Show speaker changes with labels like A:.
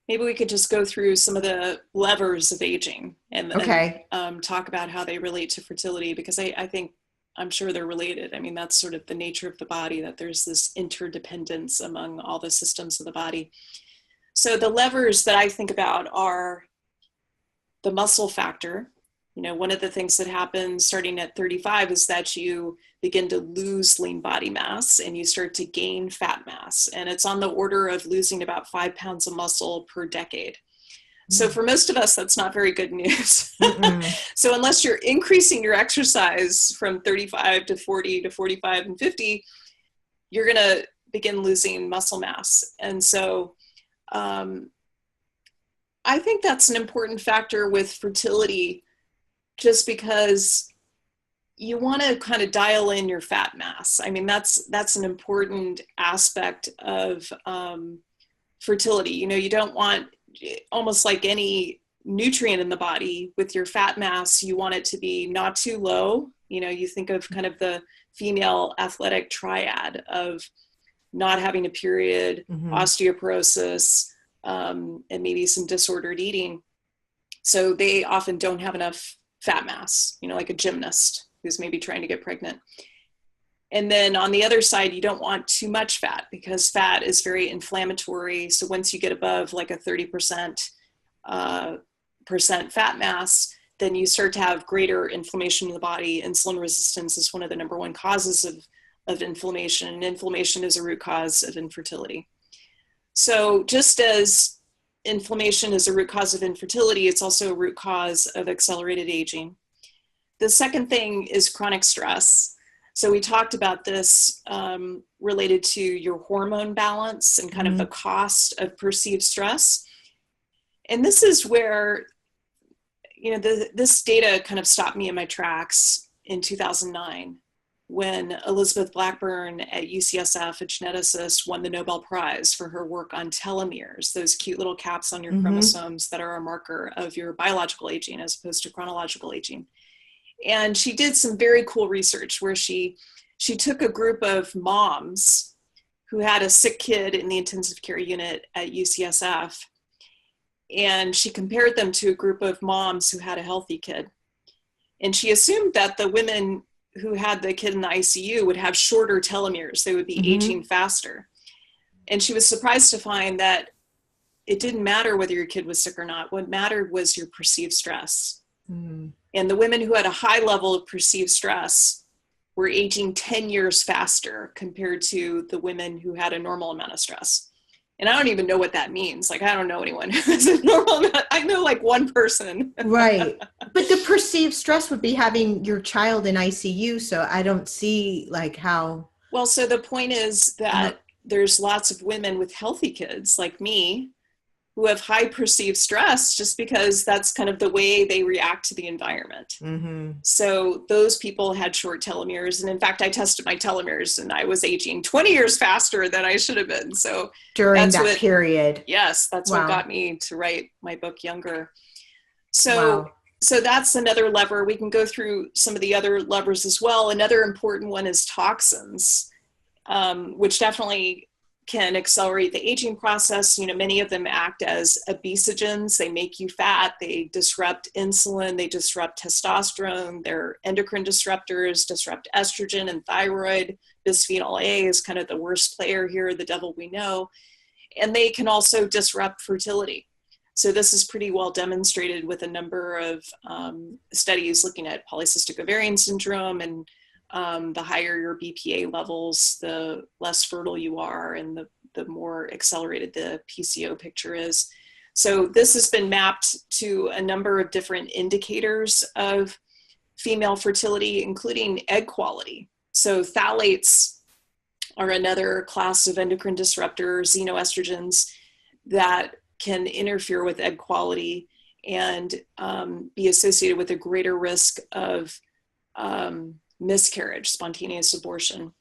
A: maybe we could just go through some of the levers of aging
B: Okay.
A: and talk about how they relate to fertility, because I think, I'm sure they're related. I mean, that's sort of the nature of the body, that there's this interdependence among all the systems of the body. So the levers that I think about are the muscle factor. You know, one of the things that happens starting at 35 is that you begin to lose lean body mass and you start to gain fat mass. And it's on the order of losing about 5 pounds of muscle per decade. So for most of us, that's not very good news. So unless you're increasing your exercise from 35 to 40 to 45 and 50, you're going to begin losing muscle mass. And so I think that's an important factor with fertility, just because you want to kind of dial in your fat mass. I mean, that's an important aspect of fertility. You know, you don't want, almost like any nutrient in the body, with your fat mass, you want it to be not too low. You know, you think of kind of the female athletic triad of not having a period, osteoporosis, and maybe some disordered eating. So they often don't have enough fat mass, you know, like a gymnast who's maybe trying to get pregnant. And then on the other side, you don't want too much fat, because fat is very inflammatory. So once you get above like a 30% fat mass, then you start to have greater inflammation in the body. Insulin resistance is one of the number one causes of inflammation, and inflammation is a root cause of infertility. So just as inflammation is a root cause of infertility, it's also a root cause of accelerated aging. The second thing is chronic stress. So we talked about this related to your hormone balance and kind of the cost of perceived stress. And this is where, you know, this data kind of stopped me in my tracks in 2009, when Elizabeth Blackburn at UCSF, a geneticist, won the Nobel Prize for her work on telomeres, those cute little caps on your chromosomes that are a marker of your biological aging as opposed to chronological aging. And she did some very cool research where she took a group of moms who had a sick kid in the intensive care unit at UCSF, and she compared them to a group of moms who had a healthy kid. And she assumed that the women who had the kid in the ICU would have shorter telomeres. They would be aging faster. And she was surprised to find that it didn't matter whether your kid was sick or not. What mattered was your perceived stress. And the women who had a high level of perceived stress were aging 10 years faster compared to the women who had a normal amount of stress. And I don't even know what that means. Like, I don't know anyone who has a normal amount. I know like one person.
B: Right. But the perceived stress would be having your child in ICU. So I don't see like how.
A: Well, so the point is that there's lots of women with healthy kids like me who have high perceived stress, just because that's kind of the way they react to the environment. So those people had short telomeres. And in fact, I tested my telomeres and I was aging 20 years faster than I should have been. So
B: during that period.
A: Yes, that's what got me to write my book Younger. So that's another lever. We can go through some of the other levers as well. Another important one is toxins, which definitely can accelerate the aging process. You know, many of them act as obesogens. They make you fat. They disrupt insulin. They disrupt testosterone. They're endocrine disruptors, disrupt estrogen and thyroid. Bisphenol A is kind of the worst player here, the devil we know. And they can also disrupt fertility. So this is pretty well demonstrated with a number of studies looking at polycystic ovarian syndrome, and the higher your BPA levels, the less fertile you are, and the more accelerated the PCO picture is. So this has been mapped to a number of different indicators of female fertility, including egg quality. So phthalates are another class of endocrine disruptor, xenoestrogens, that can interfere with egg quality and be associated with a greater risk of miscarriage, spontaneous abortion.